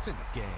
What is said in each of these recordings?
in the game.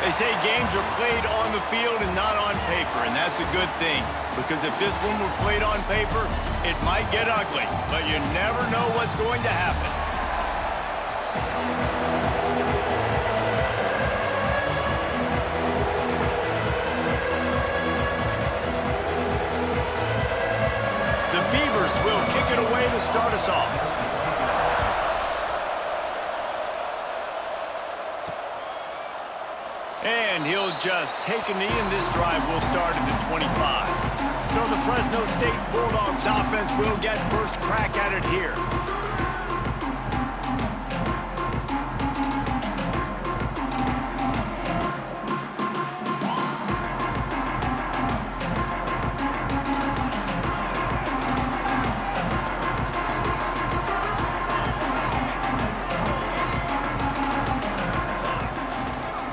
They say games are played on the field and not on paper, and that's a good thing. Because if this one were played on paper, it might get ugly. But you never know what's going to happen. The Beavers will kick it away to start us off. And he'll just take a knee, and this drive will start at the 25. So the Fresno State Bulldogs offense will get first crack at it here.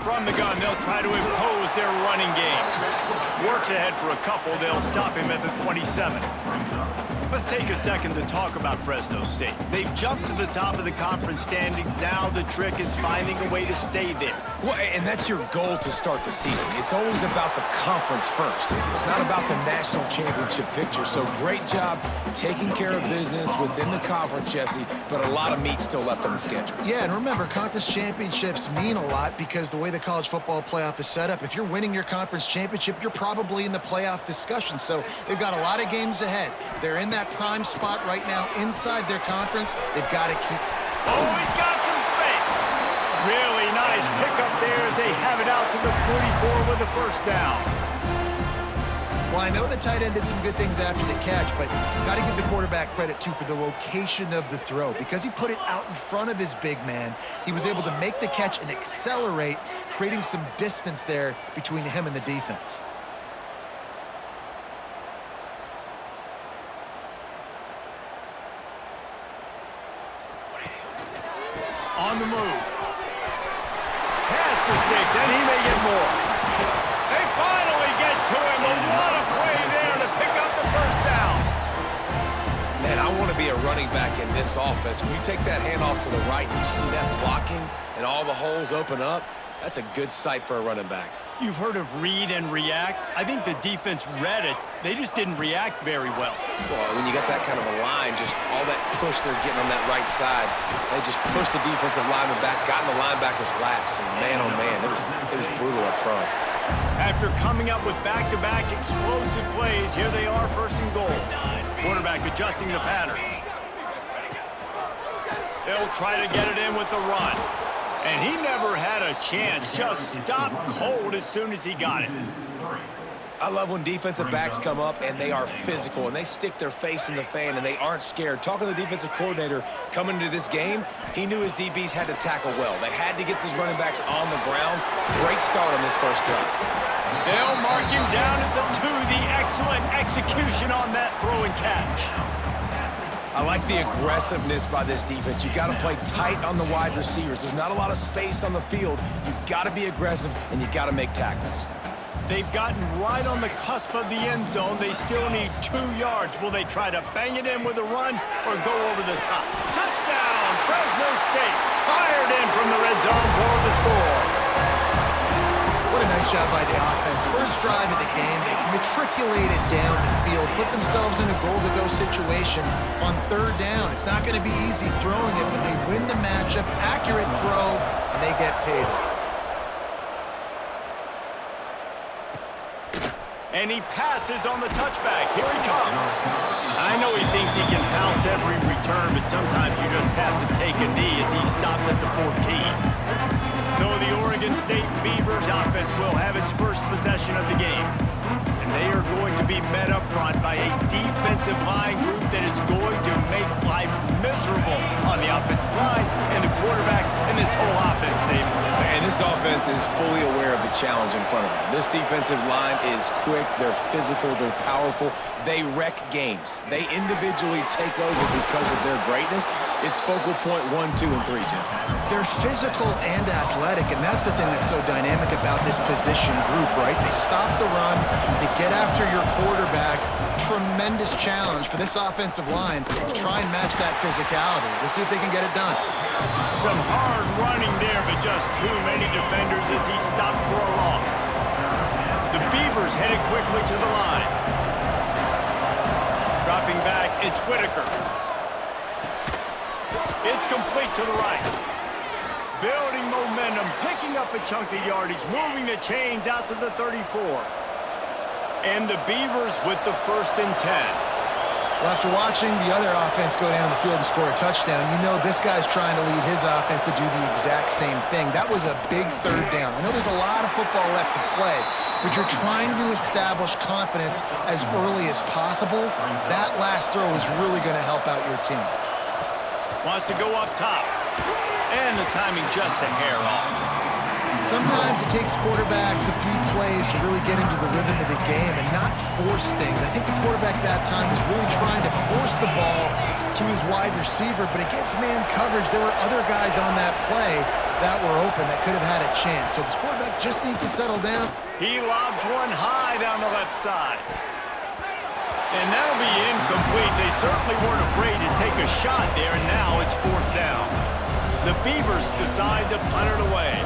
From the gun, they'll try to impose their running game. Works ahead for a couple. They'll stop him at the 27. Let's take a second to talk about Fresno State. They've jumped to the top of the conference standings. Now the trick is finding a way to stay there. Well, and that's your goal to start the season. It's always about the conference first. It's not about the national championship picture. So great job taking care of business within the conference, Jesse, but a lot of meat still left on the schedule. Yeah, and remember, conference championships mean a lot because the way the college football playoff is set up, if you're winning your conference championship, you're probably in the playoff discussion. So they've got a lot of games ahead. They're in that prime spot right now inside their conference. They've got to keep... Oh, he's got some space. Really nice pickup there as they have it out to the 44 with a first down. Well, I know the tight end did some good things after the catch, but got to give the quarterback credit, too, for the location of the throw. Because he put it out in front of his big man, he was able to make the catch and accelerate, creating some distance there between him and the defense. On the move. Past the sticks, and he may get more. They finally get to him. A lot of play there to pick up the first down. Man, I want to be a running back in this offense. When you take that handoff to the right and you see that blocking and all the holes open up, that's a good sight for a running back. You've heard of read and react. I think the defense read it. They just didn't react very well. Well, when you got that kind of a line, just all that push they're getting on that right side, they just pushed the defensive lineman back, got in the linebacker's laps, and man, oh man, it was brutal up front. After coming up with back-to-back explosive plays, here they are, first and goal. Quarterback adjusting the pattern. They'll try to get it in with the run. And he never had a chance, just stopped cold as soon as he got it. I love when defensive backs come up and they are physical and they stick their face in the fan and they aren't scared. Talking to the defensive coordinator coming into this game, he knew his DBs had to tackle well. They had to get these running backs on the ground. Great start on this first drive. They'll mark him down at the 2. The excellent execution on that throw and catch. I like the aggressiveness by this defense. You got to play tight on the wide receivers. There's not a lot of space on the field. You got to be aggressive and you got to make tackles. They've gotten right on the cusp of the end zone. They still need 2 yards. Will they try to bang it in with a run or go over the top? Touchdown, Fresno State. Fired in from the red zone for the score. What a nice job by the offense. First drive of the game, they matriculated down the field, put themselves in a goal-to-go situation on 3rd down. It's not going to be easy throwing it, but they win the matchup, accurate throw, and they get paid. And he passes on the touchback. Here he comes. I know he thinks he can house every return, but sometimes you just have to take a knee as he stopped at the 14. So the Oregon State Beavers offense will have its first possession of the game. And they are going to be met up front by a defensive line group that is going to make life miserable on the offensive line and the quarterback and this whole offense, David. And this offense is fully aware of the challenge in front of them. This defensive line is quick, they're physical, they're powerful. They wreck games. They individually take over because of their greatness. It's focal point 1, 2, and 3, Jesse. They're physical and athletic, and that's the thing that's so dynamic about this position group, right? They stop the run, they get after your quarterback. Tremendous challenge for this offensive line to try and match that physicality. We'll see if they can get it done. Some hard running there, but just too many defenders as he stopped for a loss. The Beavers headed quickly to the line. Dropping back, it's Whitaker. It's complete to the right. Building momentum, picking up a chunk of yardage, moving the chains out to the 34. And the Beavers with the 1st and 10. Well, after watching the other offense go down the field and score a touchdown, you know this guy's trying to lead his offense to do the exact same thing. That was a big 3rd down. I know there's a lot of football left to play, but you're trying to establish confidence as early as possible. That last throw is really going to help out your team. Wants to go up top. And the timing just a hair off. Sometimes it takes quarterbacks a few plays to really get into the rhythm of the game and not force things. I think the quarterback that time was really trying to force the ball to his wide receiver, but against man coverage, there were other guys on that play that were open that could have had a chance. So this quarterback just needs to settle down. He lobs one high down the left side. And that'll be incomplete. They certainly weren't afraid to take a shot there, and now it's 4th down. The Beavers decide to punt it away.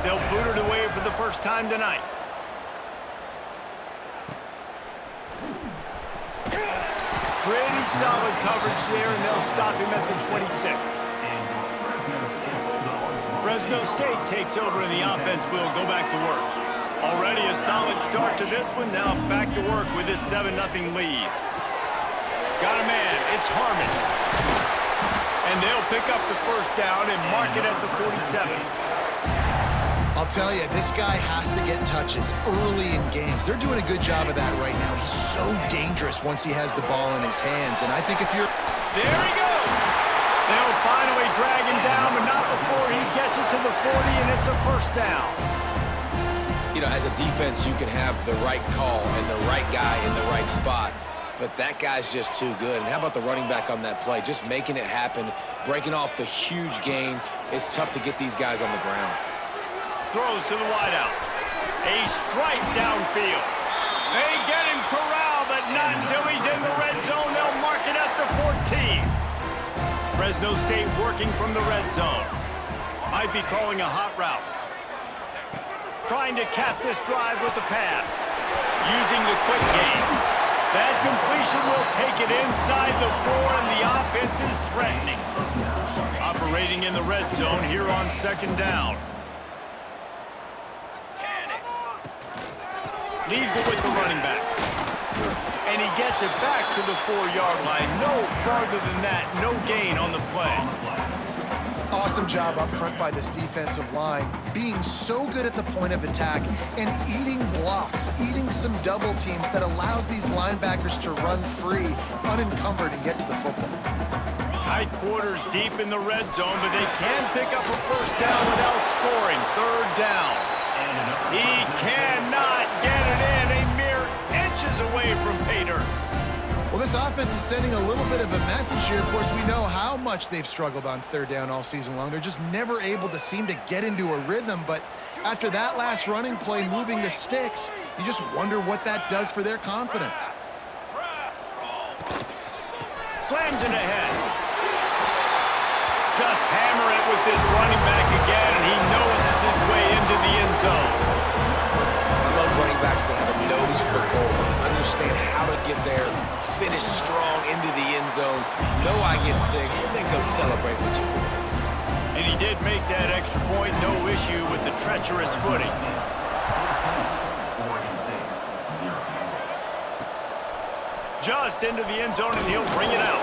They'll boot it away for the first time tonight. Pretty solid coverage there, and they'll stop him at the 26. Fresno State takes over, and the offense will go back to work. Already a solid start to this one. Now back to work with this 7-0 lead. Got a man. It's Harmon. And they'll pick up the 1st down and mark it at the 47. I'll tell you, this guy has to get touches early in games. They're doing a good job of that right now. He's so dangerous once he has the ball in his hands. And I think if you're... There he goes! They'll finally drag him down, but not before he gets it to the 40, and it's a 1st down. You know, as a defense, you can have the right call and the right guy in the right spot, but that guy's just too good. And how about the running back on that play? Just making it happen, breaking off the huge gain. It's tough to get these guys on the ground. Throws to the wideout. A strike downfield. They get him corralled, but not until he's in the red zone. They'll mark it at the 14. Fresno State working from the red zone. Might be calling a hot route. Trying to cap this drive with the pass. Using the quick game. That completion will take it inside the 4, and the offense is threatening. Operating in the red zone here on 2nd down. Leaves it with the running back. And he gets it back to the 4-yard line. No farther than that. No gain on the play. Awesome job up front by this defensive line, being so good at the point of attack and eating blocks, eating some double teams that allows these linebackers to run free, unencumbered, and get to the football. Tight quarters deep in the red zone, but they can pick up a first down without scoring. Third down. He cannot get it in, a mere inches away from pay dirt. Well, this offense is sending a little bit of a message here. Of course, we know how much they've struggled on third down all season long. They're just never able to seem to get into a rhythm. But after that last running play, moving the sticks, you just wonder what that does for their confidence. Slams it ahead. Just hammer it with this running back again, and he noses his way into the end zone. I love running backs that have a nose for the goal line, understand how to get there, finish strong into the end zone, know I get 6, and then go celebrate with your boys. And he did make that extra point, no issue with the treacherous footing. Just into the end zone, and he'll bring it out.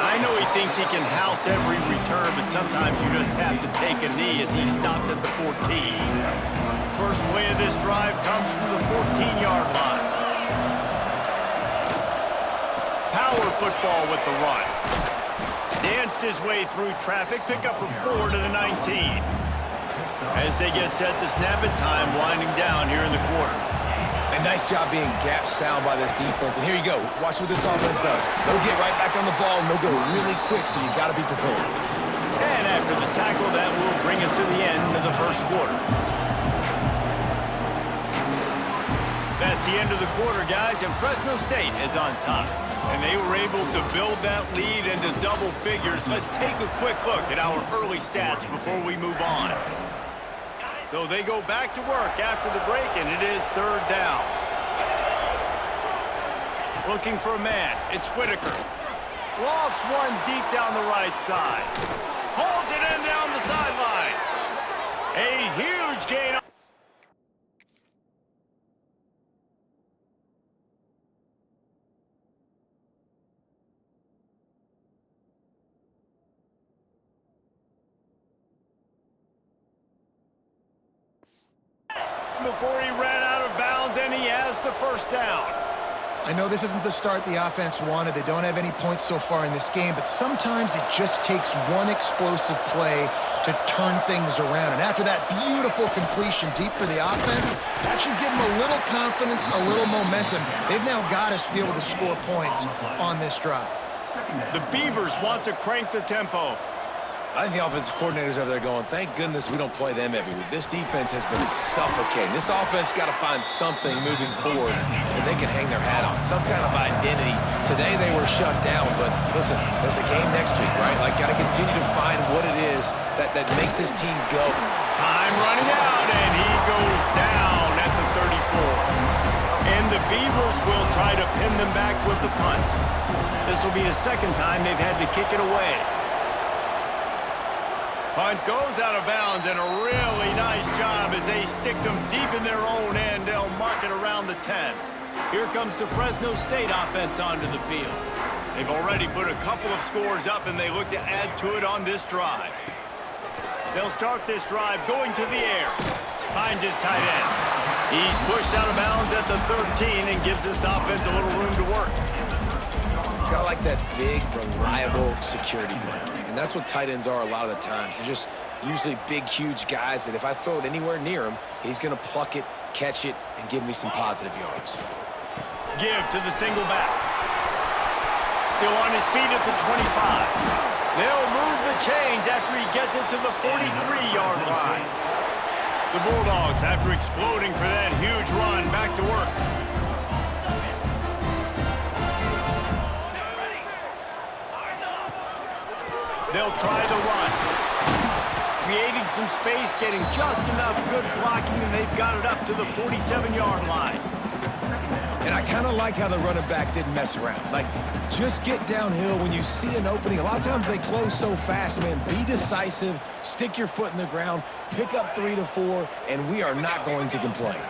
I know he thinks he can house every return, but sometimes you just have to take a knee as he stopped at the 14. First play of this drive comes from the 14-yard line. Power football with the run. Danced his way through traffic, pick up a 4 to the 19. As they get set to snap it, time winding down here in the quarter. A nice job being gap sound by this defense. And here you go. Watch what this offense does. They'll get right back on the ball, and they'll go really quick, so you got to be prepared. And after the tackle, that will bring us to the end of the first quarter. That's the end of the quarter, guys, and Fresno State is on top. And they were able to build that lead into double figures. Let's take a quick look at our early stats before we move on. So they go back to work after the break, and it is third down. Looking for a man. It's Whitaker. Lofts one deep down the right side. Hauls it in down the sideline. A huge gain. Before he ran out of bounds, and he has the first down. I know this isn't the start the offense wanted. They don't have any points so far in this game, but sometimes it just takes one explosive play to turn things around. And after that beautiful completion deep for the offense, that should give them a little confidence, a little momentum. They've now got to be able to score points on this drive. The Beavers want to crank the tempo. I think the offensive coordinators over there going, thank goodness we don't play them every week. This defense has been suffocating. This offense got to find something moving forward that they can hang their hat on, some kind of identity. Today they were shut down, but listen, there's a game next week, right? Like, got to continue to find what it is that makes this team go. Time running out, and he goes down at the 34. And the Beavers will try to pin them back with the punt. This will be the second time they've had to kick it away. Punt goes out of bounds, and a really nice job as they stick them deep in their own end. They'll mark it around the 10. Here comes the Fresno State offense onto the field. They've already put a couple of scores up, and they look to add to it on this drive. They'll start this drive going to the air. Finds his tight end. He's pushed out of bounds at the 13 and gives this offense a little room to work. Kind of like that big, reliable security blanket. And that's what tight ends are a lot of the times. They're just usually big, huge guys that if I throw it anywhere near him, he's going to pluck it, catch it, and give me some positive yards. Give to the single back. Still on his feet at the 25. They'll move the chains after he gets it to the 43-yard line. The Bulldogs, after exploding for that huge run, back to work. They'll try the run. Creating some space, getting just enough good blocking, and they've got it up to the 47-yard line. And I kind of like how the running back didn't mess around. Like, just get downhill when you see an opening. A lot of times they close so fast, man. Be decisive, stick your foot in the ground, pick up 3 to 4, and we are not going to complain.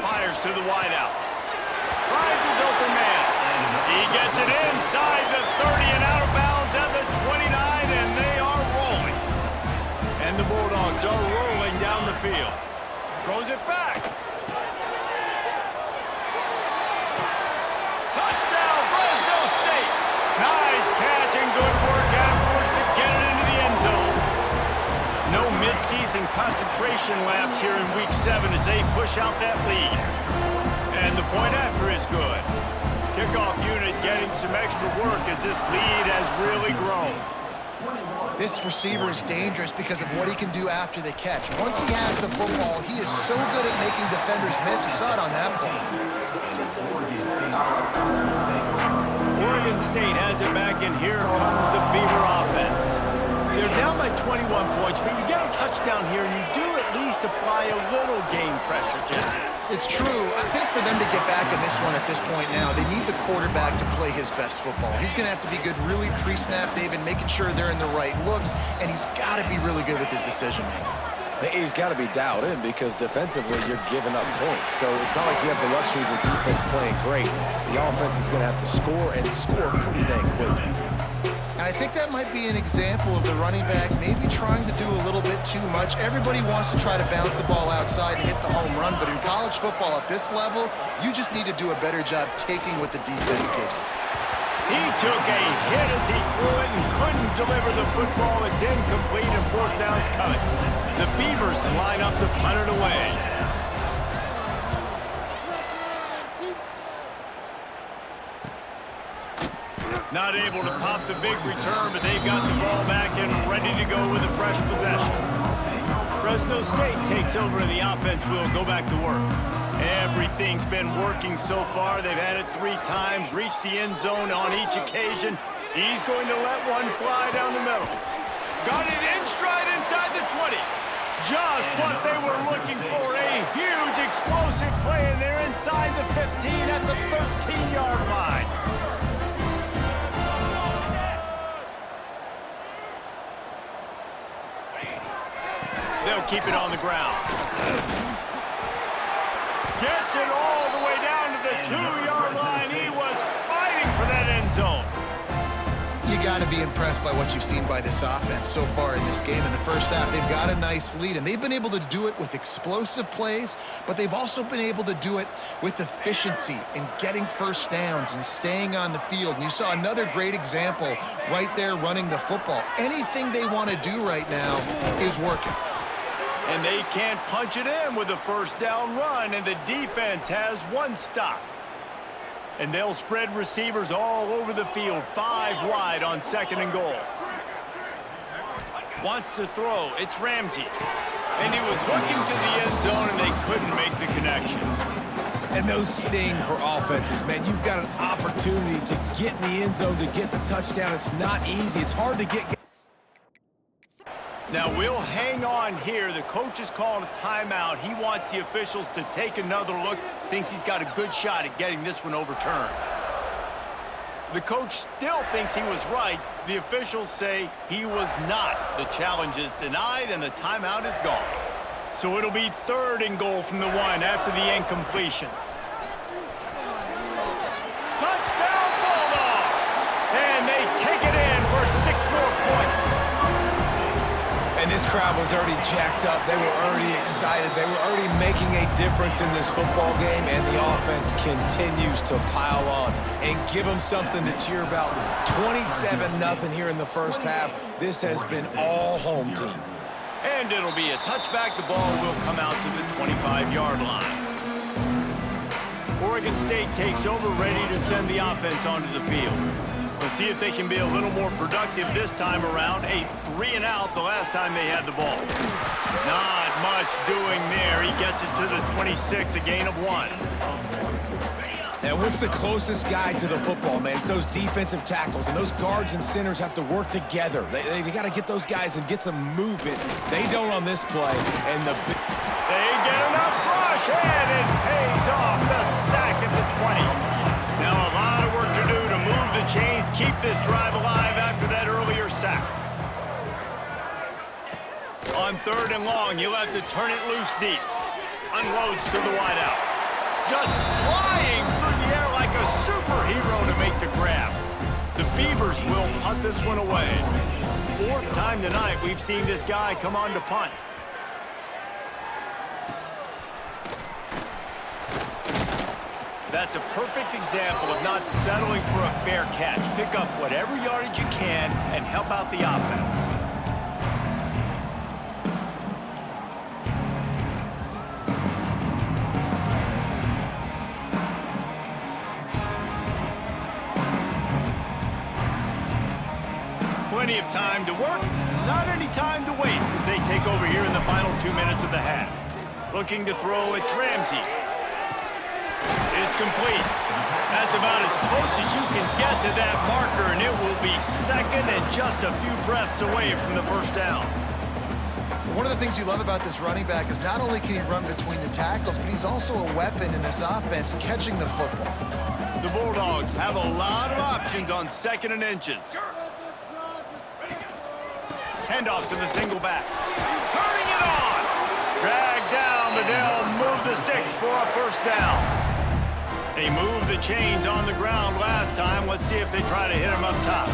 Fires to the wideout. Finds his open man. He gets it inside the 30 and out of bounds at the field. Throws it back. Touchdown, Fresno State. Nice catch and good work afterwards to get it into the end zone. No midseason concentration lapse here in Week 7 as they push out that lead. And the point after is good. Kickoff unit getting some extra work as this lead has really grown. This receiver is dangerous because of what he can do after the catch. Once he has the football, he is so good at making defenders miss. You saw it on that play. Oregon State has it back, and here comes the Beaver offense. They're down by 21 points, but you get a touchdown here, and you do at least apply a little game pressure, Jesse. It's true. I think for them to get back in this one at this point now, they need the quarterback to play his best football. He's going to have to be good really pre-snap, David, making sure they're in the right looks, and he's got to be really good with his decision-making. He's got to be dialed in because defensively you're giving up points. So it's not like you have the luxury of your defense playing great. The offense is going to have to score and score pretty dang quickly. And I think that might be an example of the running back maybe trying to do a little bit too much. Everybody wants to try to bounce the ball outside and hit the home run, but in college football at this level, you just need to do a better job taking what the defense gives you. He took a hit as he threw it and couldn't deliver the football. It's incomplete and fourth down's coming. The Beavers line up to punt it away. Not able to pop the big return, but they've got the ball back and ready to go with a fresh possession. Fresno State takes over and the offense will go back to work. Everything's been working so far. They've had it 3 times, reached the end zone on each occasion. He's going to let one fly down the middle. Got it in stride inside the 20. Just what they were looking for, a huge explosive play, and they're inside the 15 at the 13-yard line. They'll keep it on the ground. Gets it all the way down to the 2-yard line. He was fighting for that end zone. You got to be impressed by what you've seen by this offense so far in this game. In the first half, they've got a nice lead, and they've been able to do it with explosive plays, but they've also been able to do it with efficiency and getting first downs and staying on the field. And you saw another great example right there running the football. Anything they want to do right now is working. And they can't punch it in with a first down run, and the defense has one stop. And they'll spread receivers all over the field, 5 wide on 2nd and goal. Wants to throw. It's Ramsey. And he was looking to the end zone, and they couldn't make the connection. And those sting for offenses, man. You've got an opportunity to get in the end zone, to get the touchdown. It's not easy. It's hard to get. Now, we'll hang on here. The coach is calling a timeout. He wants the officials to take another look. Thinks he's got a good shot at getting this one overturned. The coach still thinks he was right. The officials say he was not. The challenge is denied, and the timeout is gone. So it'll be 3rd and goal from the 1 after the incompletion. Touchdown, Bulldogs! And they take it in for 6 more points. And this crowd was already jacked up. They were already excited. They were already making a difference in this football game, and the offense continues to pile on and give them something to cheer about. 27-0 here in the first half. This has been all home team. And it'll be a touchback. The ball will come out to the 25-yard line. Oregon State takes over, ready to send the offense onto the field. We'll see if they can be a little more productive this time around. A 3-and-out the last time they had the ball. Not much doing there. He gets it to the 26, a gain of 1. And what's the closest guy to the football, man? It's those defensive tackles, and those guards and centers have to work together. They got to get those guys and get some movement. They don't on this play, and they get enough rush, and it pays off. The sack at the 20. Now a lot of work to do to move the chains, keep this drive alive after that earlier sack. On 3rd and long, you'll have to turn it loose deep. Unloads to the wideout. Just flying through the air like a superhero to make the grab. The Beavers will punt this one away. 4th time tonight we've seen this guy come on to punt. That's a perfect example of not settling for a fair catch. Pick up whatever yardage you can and help out the offense. Plenty of time to work, not any time to waste as they take over here in the final 2 minutes of the half. Looking to throw, it's Ramsey. It's complete. That's about as close as you can get to that marker, and it will be second and just a few breaths away from the first down. One of the things you love about this running back is not only can he run between the tackles, but he's also a weapon in this offense catching the football. The Bulldogs have a lot of options on 2nd and inches. Handoff to the single back. Turning it on! Dragged down, but they'll move the sticks for a first down. They moved the chains on the ground last time. Let's see if they try to hit him up top.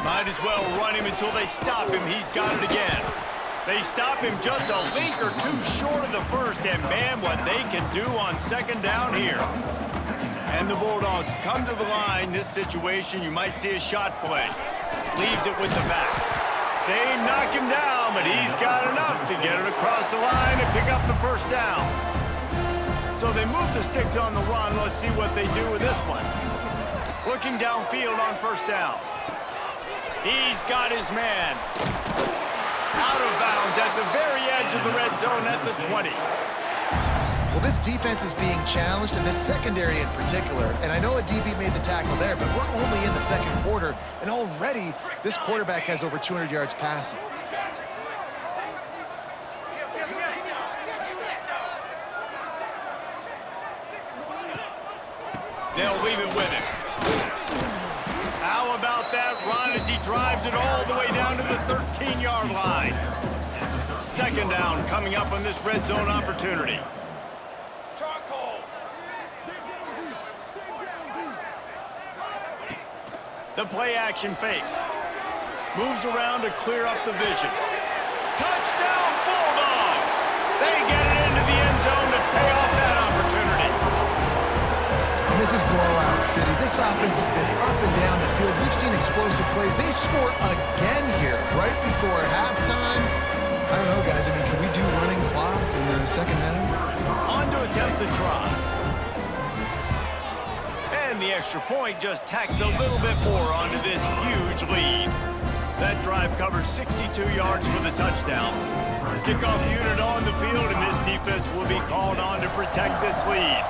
Might as well run him until they stop him. He's got it again. They stop him just a link or two short of the first, and man, what they can do on 2nd down here. And the Bulldogs come to the line. This situation, you might see a shot play. Leaves it with the back. They knock him down, but he's got enough to get it across the line and pick up the first down. So they move the sticks on the run. Let's see what they do with this one. Looking downfield on first down. He's got his man. Out of bounds at the very edge of the red zone at the 20. Well, this defense is being challenged, and this secondary in particular. And I know a DB made the tackle there, but we're only in the 2nd quarter, and already this quarterback has over 200 yards passing. They'll leave it with him. How about that run as he drives it all the way down to the 13-yard line? 2nd down coming up on this red zone opportunity. The play-action fake. Moves around to clear up the vision. Touchdown, Bulldogs! They get it into the end zone to pay off that opportunity. And this is blowout city. This offense has been up and down the field. We've seen explosive plays. They score again here right before halftime. I don't know, guys. I mean, can we do running clock in the 2nd half? On to attempt the try. And the extra point just tacks a little bit more onto this huge lead. That drive covered 62 yards for the touchdown. Kickoff unit on the field, and this defense will be called on to protect this lead.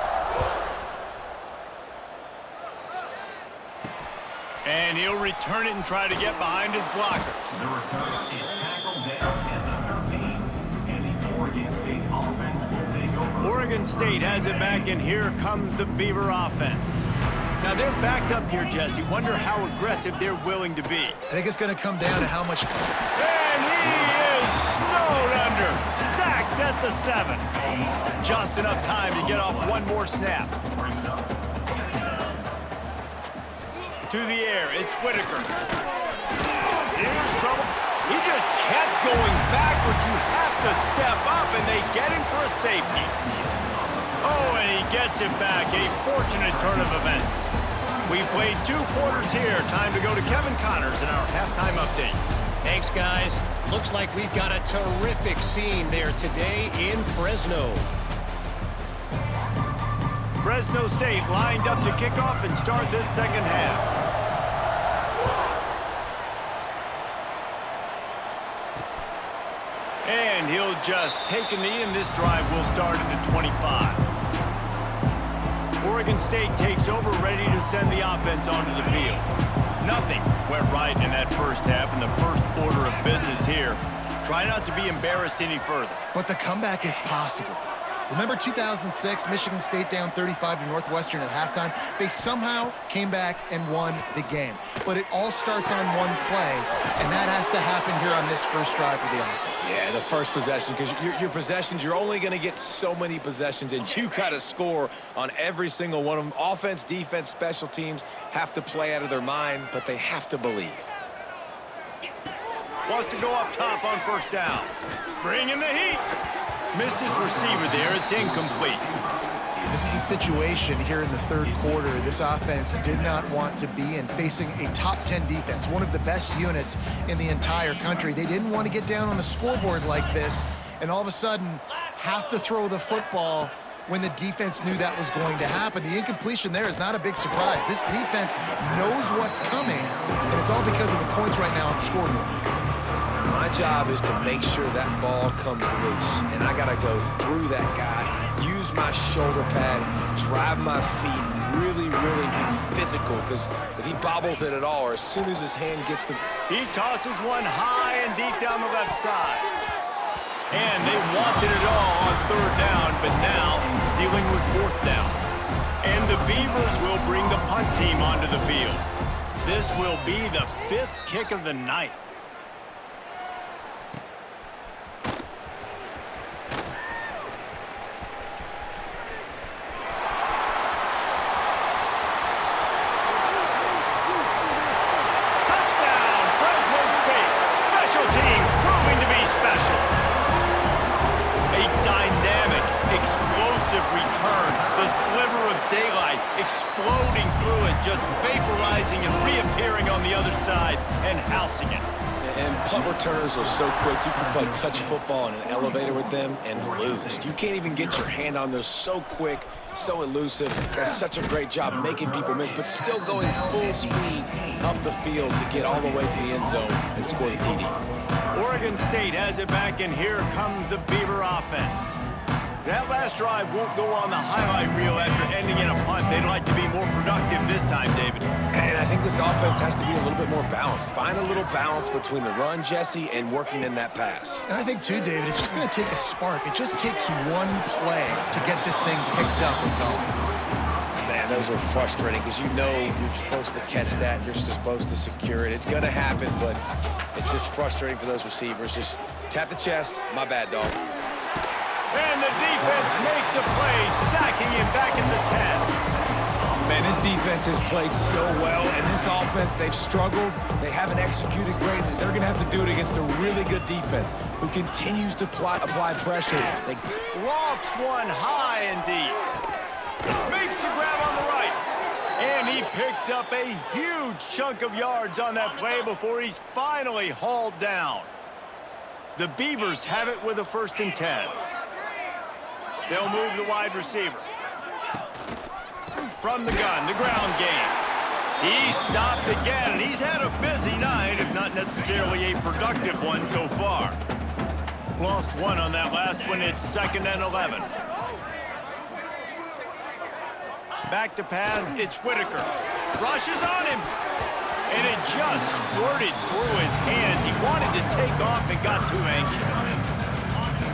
And he'll return it and try to get behind his blockers. The return is tackled down at the 13, and the Oregon State offense will take over. Oregon State has it back, and here comes the Beaver offense. Now, they're backed up here, Jesse. Wonder how aggressive they're willing to be. I think it's going to come down to how much... And he is snowed under. Sacked at the 7. Just enough time to get off one more snap. To the air, it's Whitaker. Here's trouble. He just kept going backwards. You have to step up, and they get him for a safety. Oh, and he gets it back. A fortunate turn of events. We've played 2 quarters here. Time to go to Kevin Connors in our halftime update. Thanks, guys. Looks like we've got a terrific scene there today in Fresno. Fresno State lined up to kick off and start this 2nd half. And he'll just take a knee, and this drive will start at the 25. Oregon State takes over, ready to send the offense onto the field. Nothing went right in that first half, and the first order of business here. Try not to be embarrassed any further. But the comeback is possible. Remember 2006, Michigan State down 35 to Northwestern at halftime? They somehow came back and won the game. But it all starts on one play, and that has to happen here on this first drive for the offense. Yeah, the first possession, because your possessions, you're only going to get so many possessions, and you got to score on every single one of them. Offense, defense, special teams have to play out of their mind, but they have to believe. Wants to go up top on first down. Bringing the heat. Missed his receiver there. It's incomplete. This is a situation here in the third quarter this offense did not want to be in, facing a top 10 defense, one of the best units in the entire country. They didn't want to get down on the scoreboard like this and all of a sudden have to throw the football when the defense knew that was going to happen. The incompletion there is not a big surprise. This defense knows what's coming, and it's all because of the points right now on the scoreboard. My job is to make sure that ball comes loose, and I got to go through that guy, use my shoulder pad, drive my feet, really be physical, because if he bobbles it at all, or as soon as his hand gets the... He tosses one high and deep down the left side. And they wanted it all on third down, but now dealing with fourth down. And the Beavers will bring the punt team onto the field. This will be the 5th kick of the night. Return, the sliver of daylight exploding through it, just vaporizing and reappearing on the other side and housing it. And punt returners are so quick, you can play touch football in an elevator with them and lose. You can't even get your hand on those, so quick, so elusive. That's such a great job making people miss, but still going full speed up the field to get all the way to the end zone and score the TD. Oregon State has it back, and here comes the Beaver offense. That last drive won't go on the highlight reel after ending in a punt. They'd like to be more productive this time, David. And I think this offense has to be a little bit more balanced. Find a little balance between the run, Jesse, and working in that pass. And I think, too, David, it's just going to take a spark. It just takes one play to get this thing picked up and going. Man, those are frustrating because you know you're supposed to catch that. You're supposed to secure it. It's going to happen, but it's just frustrating for those receivers. Just tap the chest. My bad, dog. And the defense makes a play, sacking him back in the 10. Man, this defense has played so well, and this offense, they've struggled. They haven't executed great. They're going to have to do it against a really good defense who continues to apply pressure. They lofts one high and deep. Makes the grab on the right. And he picks up a huge chunk of yards on that play before he's finally hauled down. The Beavers have it with a 1st and 10. They'll move the wide receiver. From the gun, the ground game. He stopped again, and he's had a busy night, if not necessarily a productive one so far. Lost one on that last one. It's 2nd and 11. Back to pass, it's Whitaker. Rushes on him. And it just squirted through his hands. He wanted to take off and got too anxious.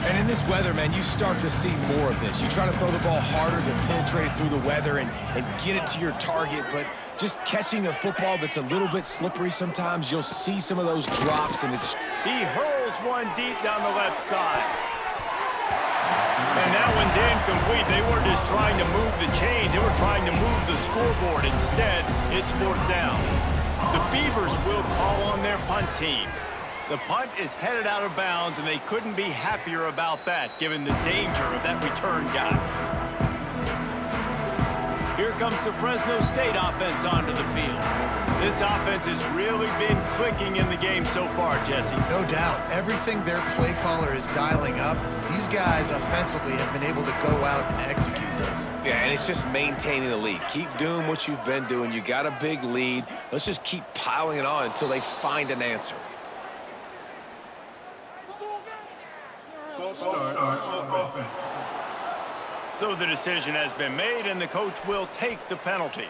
And in this weather, man, you start to see more of this. You try to throw the ball harder to penetrate it through the weather and get it to your target, but just catching a football that's a little bit slippery sometimes, you'll see some of those drops, and it's... He hurls one deep down the left side. And that one's incomplete. They weren't just trying to move the chains. They were trying to move the scoreboard. Instead, it's 4th down. The Beavers will call on their punt team. The punt is headed out of bounds, and they couldn't be happier about that, given the danger of that return guy. Here comes the Fresno State offense onto the field. This offense has really been clicking in the game so far, Jesse. No doubt. Everything their play caller is dialing up, these guys offensively have been able to go out and execute them. Yeah, and it's just maintaining the lead. Keep doing what you've been doing. You got a big lead. Let's just keep piling it on until they find an answer. So the decision has been made, and the coach will take the penalty.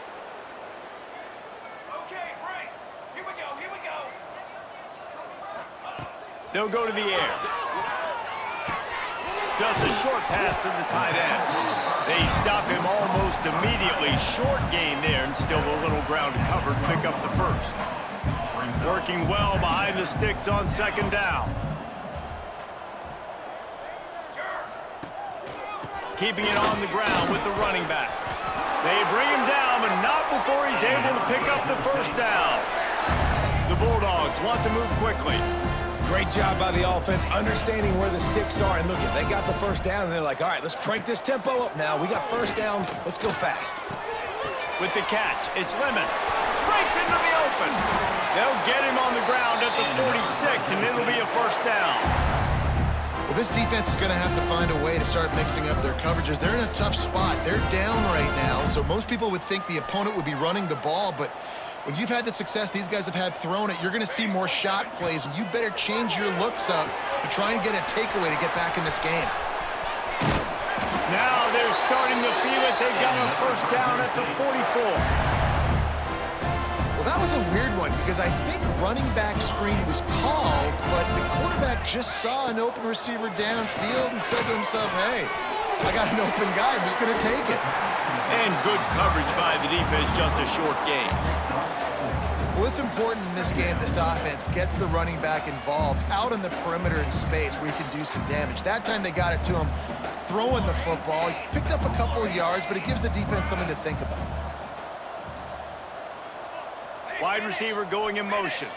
Okay, break. Here we go. They'll go to the air. Just a short pass to the tight end. They stop him almost immediately. Short gain there, and still a little ground covered. Pick up the 1st. Working well behind the sticks on 2nd down. Keeping it on the ground with the running back. They bring him down, but not before he's able to pick up the 1st down. The Bulldogs want to move quickly. Great job by the offense, understanding where the sticks are. And look, they got the first down, and they're like, all right, let's crank this tempo up now. We got first down. Let's go fast. With the catch, it's Lemon. Breaks into the open. They'll get him on the ground at the 46, and it'll be a first down. Well, this defense is going to have to find a way to start mixing up their coverages. They're in a tough spot. They're down right now, so most people would think the opponent would be running the ball, but when you've had the success these guys have had throwing it, you're going to see more shot plays, and you better change your looks up to try and get a takeaway to get back in this game. Now they're starting to feel it. They've got a first down at the 44. Well, that was a weird one because I think running back screen was called, but the quarterback just saw an open receiver downfield and said to himself, hey, I got an open guy. I'm just going to take it. And good coverage by the defense, just a short gain. Well, it's important in this game this offense gets the running back involved out on the perimeter in space where he can do some damage. That time they got it to him throwing the football. He picked up a couple of yards, but it gives the defense something to think about. Wide receiver going in motion.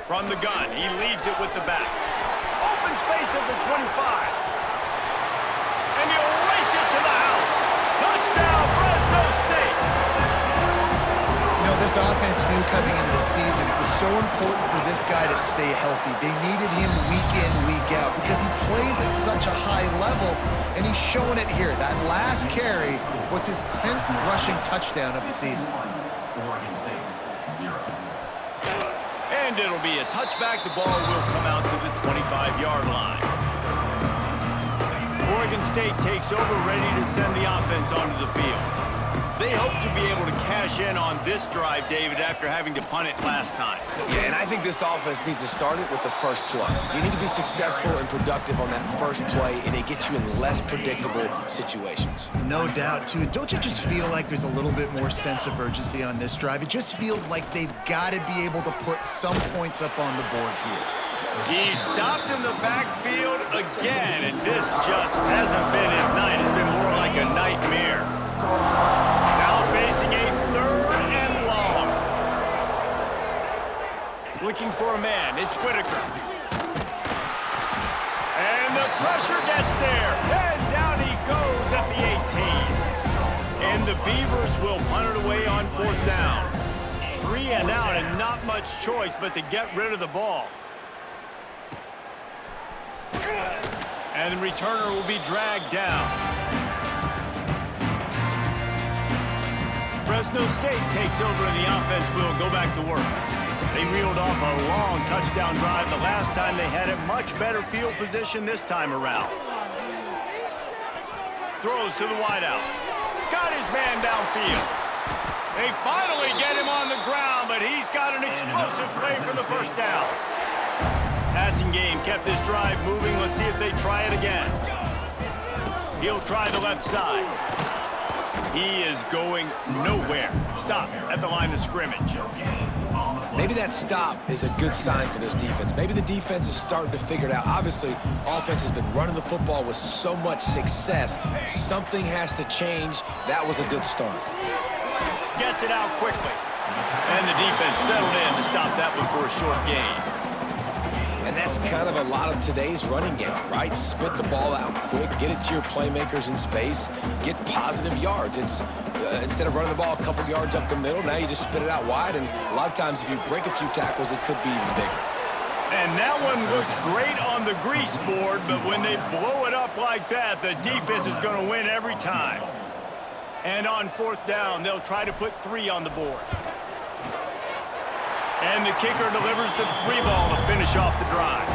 From the gun, he leaves it with the back. Open space at the 25. And he'll race it to the house. Touchdown, Fresno State. You know, this offense knew coming into the season it was so important for this guy to stay healthy. They needed him week in, week out because he plays at such a high level, and he's showing it here. That last carry was his 10th rushing touchdown of the season. Oregon State, 0. And it'll be a touchback. The ball will come out to the 25-yard line. Oregon State takes over, ready to send the offense onto the field. They hope to be able to cash in on this drive, David, after having to punt it last time. Yeah, and I think this offense needs to start it with the first play. You need to be successful and productive on that first play, and it gets you in less predictable situations. No doubt, too. Don't you just feel like there's a little bit more sense of urgency on this drive? It just feels like they've got to be able to put some points up on the board here. He stopped in the backfield again, and this just hasn't been his night. It's been more like a nightmare. Now facing a third and long. Looking for a man. It's Whitaker. And the pressure gets there. And down he goes at the 18. And the Beavers will punt it away on fourth down. 3 and out, and not much choice but to get rid of the ball. And the returner will be dragged down. Fresno State takes over, and the offense will go back to work. They reeled off a long touchdown drive the last time. They had a much better field position this time around. Throws to the wideout. Got his man downfield. They finally get him on the ground, but he's got an explosive play for the first down. Passing game kept this drive moving. Let's see if they try it again. He'll try the left side. He is going nowhere. Stop at the line of scrimmage. Maybe that stop is a good sign for this defense. Maybe the defense is starting to figure it out. Obviously, offense has been running the football with so much success. Something has to change. That was a good start. Gets it out quickly. And the defense settled in to stop that one for a short gain. And that's kind of a lot of today's running game, right? Spit the ball out quick, get it to your playmakers in space, get positive yards. It's instead of running the ball a couple yards up the middle, now you just spit it out wide, and a lot of times if you break a few tackles, it could be even bigger. And that one looked great on the grease board, but when they blow it up like that, the defense is going to win every time. And on fourth down, they'll try to put 3 on the board. And the kicker delivers the 3 ball to finish off the drive.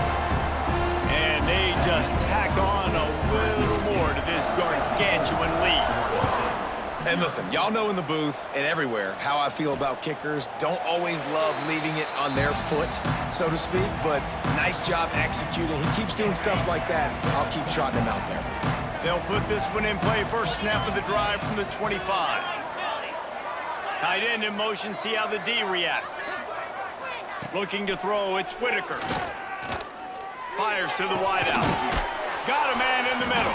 And they just tack on a little more to this gargantuan lead. And listen, y'all know in the booth and everywhere how I feel about kickers. Don't always love leaving it on their foot, so to speak, but nice job executing. He keeps doing stuff like that. I'll keep trotting him out there. They'll put this one in play. First snap of the drive from the 25. Tight end in motion, see how the D reacts. Looking to throw, it's Whitaker. Fires to the wideout. Got a man in the middle.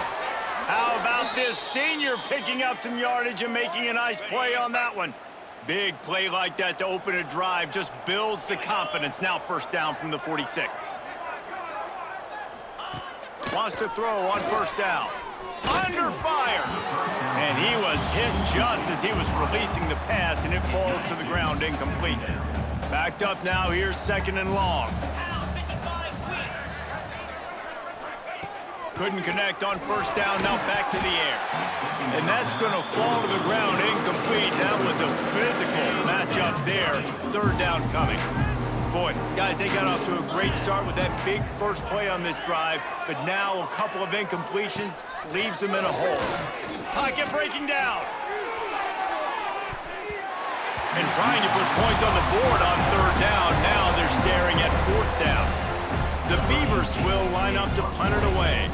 How about this senior picking up some yardage and making a nice play on that one? Big play like that to open a drive just builds the confidence. Now first down from the 46. Wants to throw on first down. Under fire. And he was hit just as he was releasing the pass, and it falls to the ground incomplete. Backed up now. Here's second and long. Couldn't connect on first down. Now back to the air. And that's going to fall to the ground incomplete. That was a physical matchup there. Third down coming. Boy, guys, they got off to a great start with that big first play on this drive, but now a couple of incompletions leaves them in a hole. Pocket breaking down. And trying to put points on the board on third down. Now they're staring at fourth down. The Beavers will line up to punt it away.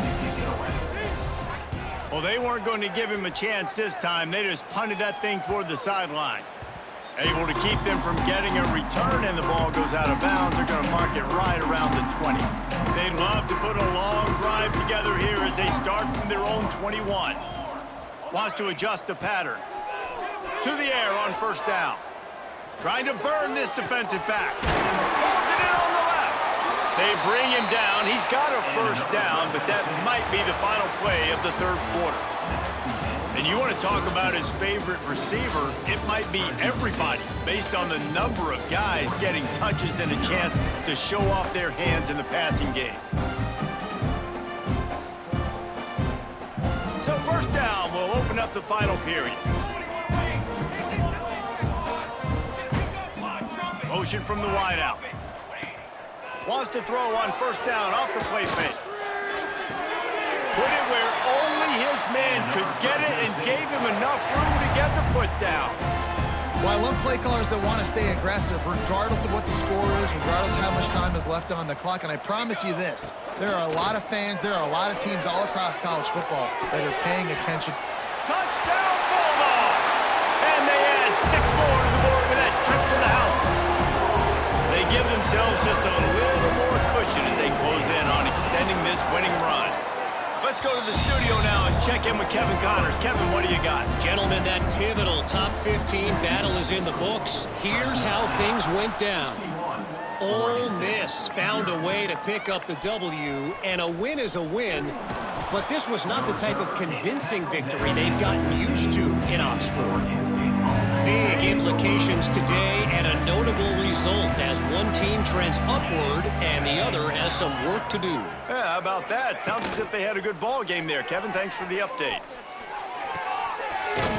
Well, they weren't going to give him a chance this time. They just punted that thing toward the sideline. Able to keep them from getting a return, and the ball goes out of bounds. They're going to mark it right around the 20. They'd love to put a long drive together here as they start from their own 21. Wants to adjust the pattern. To the air on first down. Trying to burn this defensive back. Pulls it in on the left. They bring him down. He's got a first down, but that might be the final play of the third quarter. And you want to talk about his favorite receiver, it might be everybody based on the number of guys getting touches and a chance to show off their hands in the passing game. So first down will open up the final period. Motion from the wideout. Wants to throw on first down off the play fake. Put it where only his man could get it and gave him enough room to get the foot down. Well, I love play callers that want to stay aggressive regardless of what the score is, regardless of how much time is left on the clock. And I promise you this, there are a lot of fans, there are a lot of teams all across college football that are paying attention. Touchdown Bulldogs! And they add 6 more to the board with that trip to the house. They give themselves just a little more cushion as they close in on extending this winning run. Let's go to the studio now and check in with Kevin Connors. Kevin, what do you got? Gentlemen, that pivotal top 15 battle is in the books. Here's how things went down. Ole Miss found a way to pick up the W, and a win is a win, but this was not the type of convincing victory they've gotten used to in Oxford. Big implications today and a notable result as one team trends upward and the other has some work to do. Yeah, how about that? Sounds as if they had a good ball game there. Kevin, thanks for the update.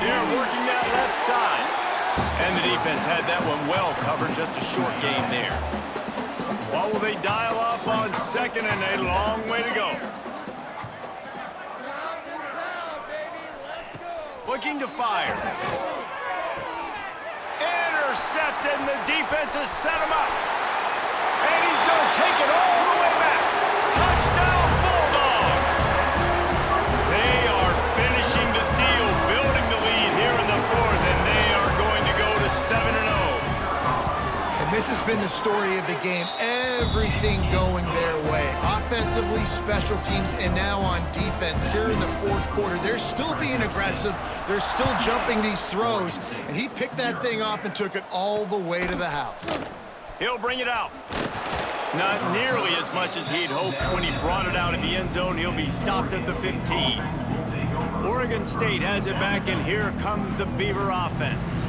They're working that left side. And the defense had that one well covered, just a short game there. What will they dial up on second, and a long way to go. Looking to fire. Intercepted, and the defense has set him up. And he's going to take it all the way back. Touchdown, Bulldogs! They are finishing the deal, building the lead here in the fourth, and they are going to go to 7-0. And this has been the story of the game. Everything going their way. Offensively, special teams, and now on defense here in the fourth quarter. They're still being aggressive. They're still jumping these throws. And he picked that thing off and took it all the way to the house. He'll bring it out. Not nearly as much as he'd hoped when he brought it out of the end zone. He'll be stopped at the 15. Oregon State has it back, and here comes the Beaver offense.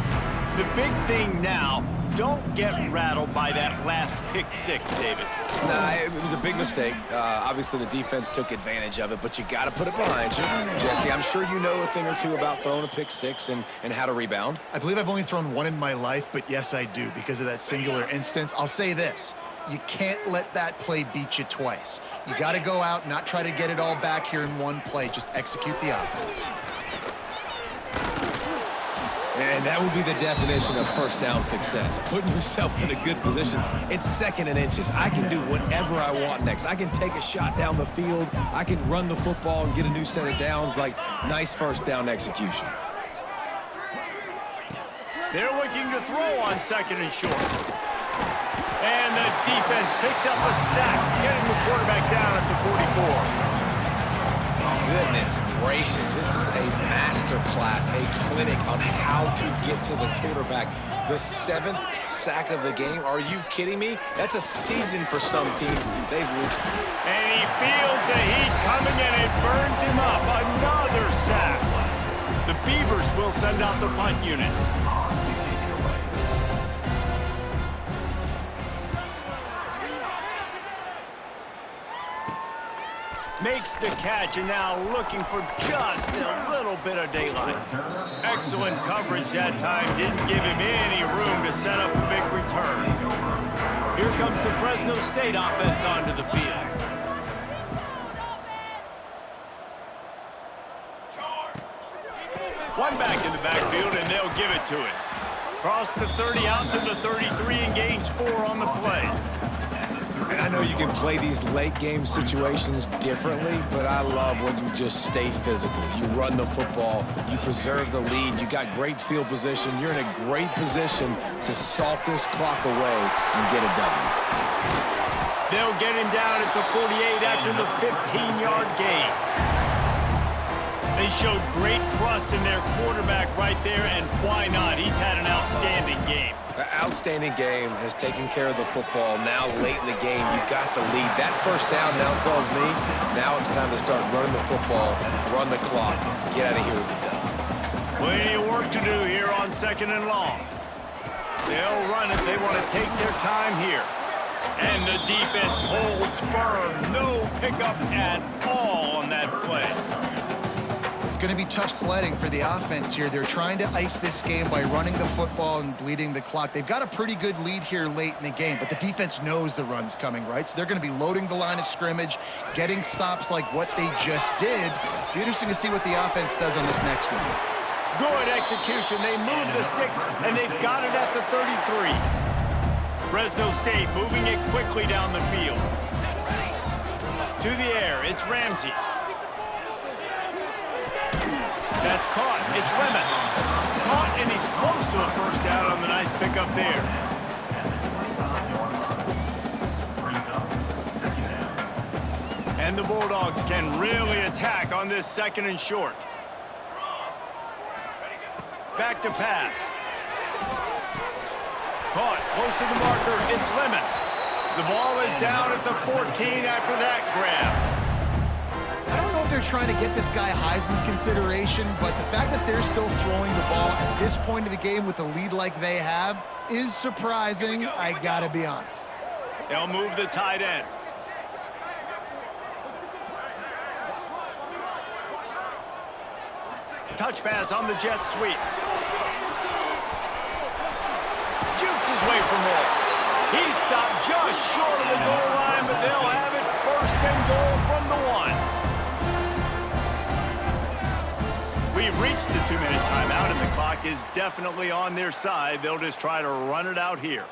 The big thing now, don't get rattled by that last pick six, David. Nah, it was a big mistake. Obviously, the defense took advantage of it, but you got to put it behind you. Jesse, I'm sure you know a thing or two about throwing a pick six and how to rebound. I believe I've only thrown one in my life, but yes, I do because of that singular instance. I'll say this. You can't let that play beat you twice. You got to go out, not try to get it all back here in one play. Just execute the offense. And that would be the definition of first down success, putting yourself in a good position. It's second and inches. I can do whatever I want next. I can take a shot down the field. I can run the football and get a new set of downs. Like, nice first down execution. They're looking to throw on second and short. And the defense picks up a sack, getting the quarterback down at the 44. Goodness gracious, this is a master class, a clinic on how to get to the quarterback. The 7th sack of the game. Are you kidding me? That's a season for some teams. And he feels the heat coming, and it burns him up. Another sack. The Beavers will send out the punt unit. Makes the catch, and now looking for just a little bit of daylight. Excellent coverage that time. Didn't give him any room to set up a big return. Here comes the Fresno State offense onto the field. One back in the backfield, and they'll give it to him. Cross the 30 out to the 33 and gains 4 on the play. And I know you can play these late game situations differently, but I love when you just stay physical. You run the football, you preserve the lead, you got great field position, you're in a great position to salt this clock away and get a W. They'll get him down at the 48 after the 15-yard gain. They showed great trust in their quarterback right there, and why not? He's had an outstanding game. An outstanding game, has taken care of the football. Now, late in the game, you got the lead. That first down now tells me now it's time to start running the football, run the clock, get out of here with the dub. Plenty of work to do here on 2nd and long. They'll run it. They want to take their time here. And the defense holds firm. No pickup at all on that play. It's going to be tough sledding for the offense here. They're trying to ice this game by running the football and bleeding the clock. They've got a pretty good lead here late in the game, but the defense knows the run's coming, right? So they're going to be loading the line of scrimmage, getting stops like what they just did. Be interesting to see what the offense does on this next one. Good execution. They move the sticks, and they've got it at the 33. Fresno State moving it quickly down the field. To the air, it's Ramsey. That's caught. It's Lemon. Caught, and he's close to a first down on the nice pickup there. And the Bulldogs can really attack on this 2nd and short. Back to pass. Caught, close to the marker. It's Lemon. The ball is down at the 14 after that grab. I don't know if they're trying to get this guy Heisman consideration, but the fact that they're still throwing the ball at this point of the game with a lead like they have is surprising, I gotta be honest. They'll move the tight end. Touch pass on the jet sweep. Jukes his way for more. He's stopped just short of the goal line, but they'll have it 1st and goal from the 1. We've reached the 2-minute timeout, and the clock is definitely on their side. They'll just try to run it out here.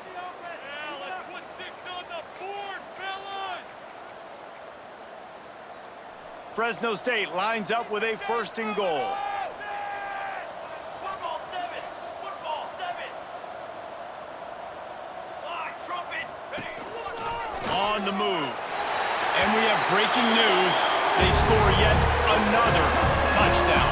Fresno State lines up with a 1st and goal. On the move. And we have breaking news. They score yet another touchdown.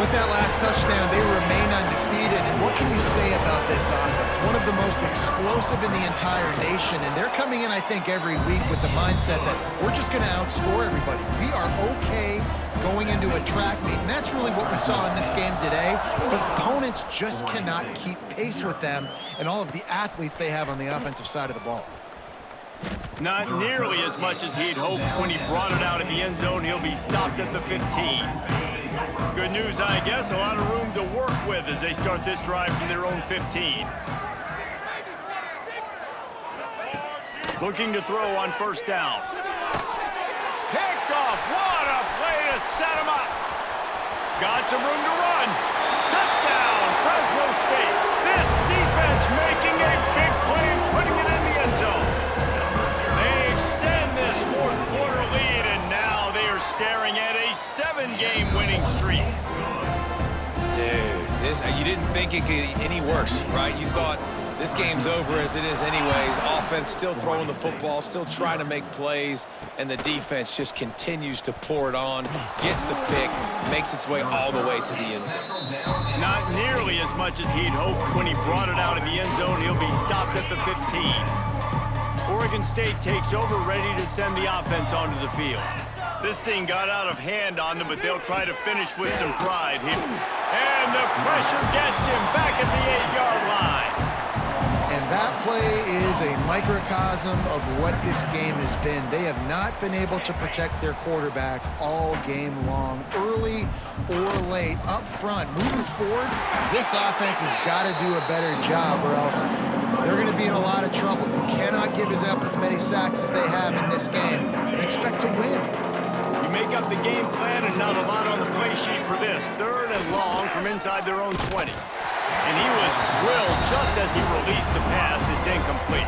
With that last touchdown, they remain undefeated. And what can you say about this offense? One of the most explosive in the entire nation. And they're coming in, I think, every week with the mindset that we're just going to outscore everybody. We are okay going into a track meet. And that's really what we saw in this game today. But opponents just cannot keep pace with them and all of the athletes they have on the offensive side of the ball. Not nearly as much as he'd hoped when he brought it out of the end zone. He'll be stopped at the 15. Good news, I guess. A lot of room to work with as they start this drive from their own 15. Looking to throw on 1st down. Picked off. What a play to set him up. Got some room to run. Touchdown, Fresno State. This defense making a big play and putting it in the end zone. They extend this 4th quarter lead, and now they are staring at a 7-game winning streak. Dude, you didn't think it could get any worse, right? You thought This game's over as it is anyways. Offense still throwing the football, still trying to make plays, and the defense just continues to pour it on, gets the pick, makes its way all the way to the end zone. Not nearly as much as he'd hoped when he brought it out of the end zone. He'll be stopped at the 15. Oregon State takes over, ready to send the offense onto the field. This thing got out of hand on them, but they'll try to finish with some pride here. And the pressure gets him back at the 8-yard line. And that play is a microcosm of what this game has been. They have not been able to protect their quarterback all game long, early or late, up front. Moving forward, this offense has got to do a better job or else they're going to be in a lot of trouble. You cannot give up as many sacks as they have in this game and expect to win. You make up the game plan and not a lot on the play sheet for this. 3rd and long from inside their own 20. And he was drilled just as he released the pass. It's incomplete.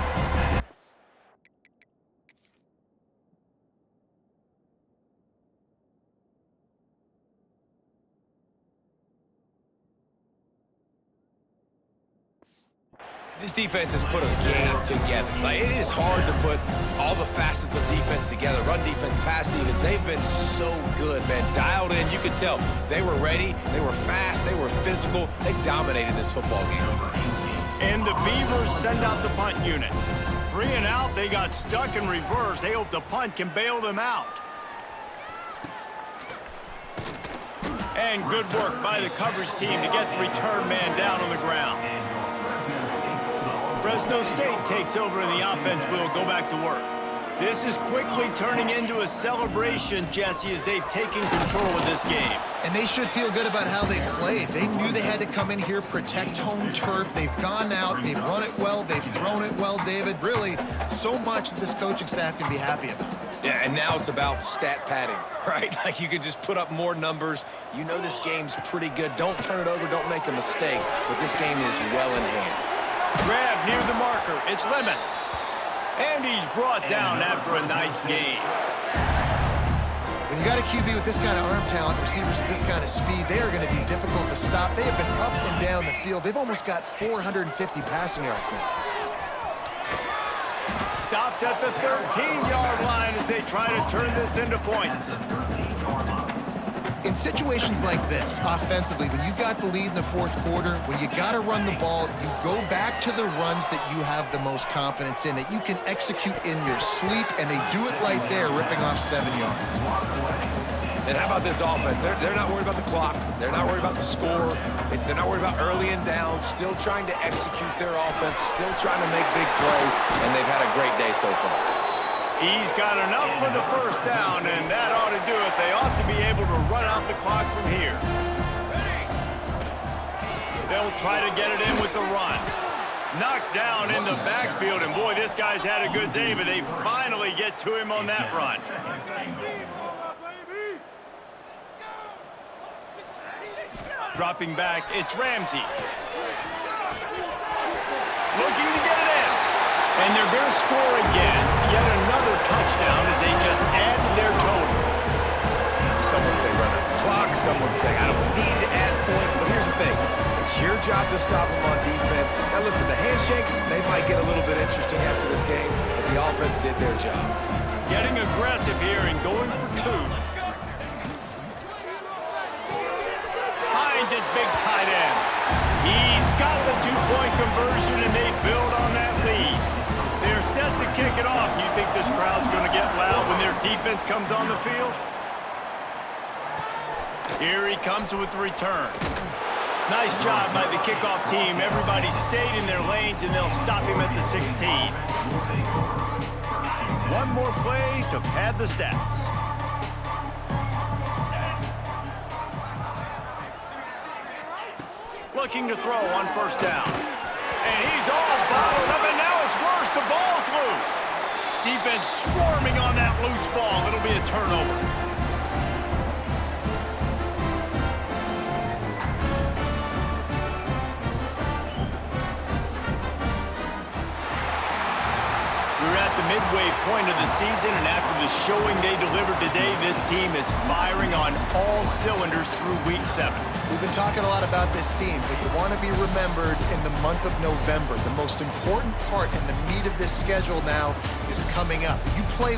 This defense has put a game together. Like, it is hard to put all the facets of defense together. Run defense, pass defense. They've been so good, man. Dialed in. You could tell they were ready. They were fast. They were physical. They dominated this football game. And the Beavers send out the punt unit. 3 and out. They got stuck in reverse. They hope the punt can bail them out. And good work by the coverage team to get the return man down on the ground. Fresno State takes over and the offense will go back to work. This is quickly turning into a celebration, Jesse, as they've taken control of this game. And they should feel good about how they played. They knew they had to come in here, protect home turf. They've gone out, they've run it well, they've thrown it well, David. Really, so much that this coaching staff can be happy about. Yeah, and now it's about stat padding, right? Like, you can just put up more numbers. You know this game's pretty good. Don't turn it over, don't make a mistake. But this game is well in hand. Grab near the marker. It's Lemon. And he's brought down after a nice game. When you got a QB with this kind of arm talent, receivers at this kind of speed, they are going to be difficult to stop. They have been up and down the field. They've almost got 450 passing yards now. Stopped at the 13-yard line as they try to turn this into points. In situations like this, offensively, when you got the lead in the 4th quarter, when you got to run the ball, you go back to the runs that you have the most confidence in, that you can execute in your sleep, and they do it right there, ripping off 7 yards. And how about this offense? They're not worried about the clock. They're not worried about the score. They're not worried about early and down, still trying to execute their offense, still trying to make big plays, and they've had a great day so far. He's got enough for the 1st down, and that ought to do it. They ought to be able to run out the clock from here. They'll try to get it in with the run. Knocked down in the backfield, and boy, this guy's had a good day, but they finally get to him on that run. Dropping back, it's Ramsey. Looking to get it in. And they're going to score again. Yet another touchdown as they just add to their total. Some would say run out the clock. Some would say I don't need to add points. But here's the thing. It's your job to stop them on defense. Now listen, the handshakes, they might get a little bit interesting after this game, but the offense did their job. Getting aggressive here and going for 2. Finds his big tight end. He's got the 2-point conversion, and they build on that lead. They're set to kick it off. You think this crowd's going to get loud when their defense comes on the field? Here he comes with the return. Nice job by the kickoff team. Everybody stayed in their lanes, and they'll stop him at the 16. One more play to pad the stats. Looking to throw on 1st down. And he's all bottled up, and now it's worse. The ball's loose. Defense swarming on that loose ball. It'll be a turnover. We're at the midway midway point of the season, and after the showing they delivered today, this team is firing on all cylinders through Week 7. We've been talking a lot about this team, but you want to be remembered in the month of November. The most important part and the meat of this schedule now is coming up. You play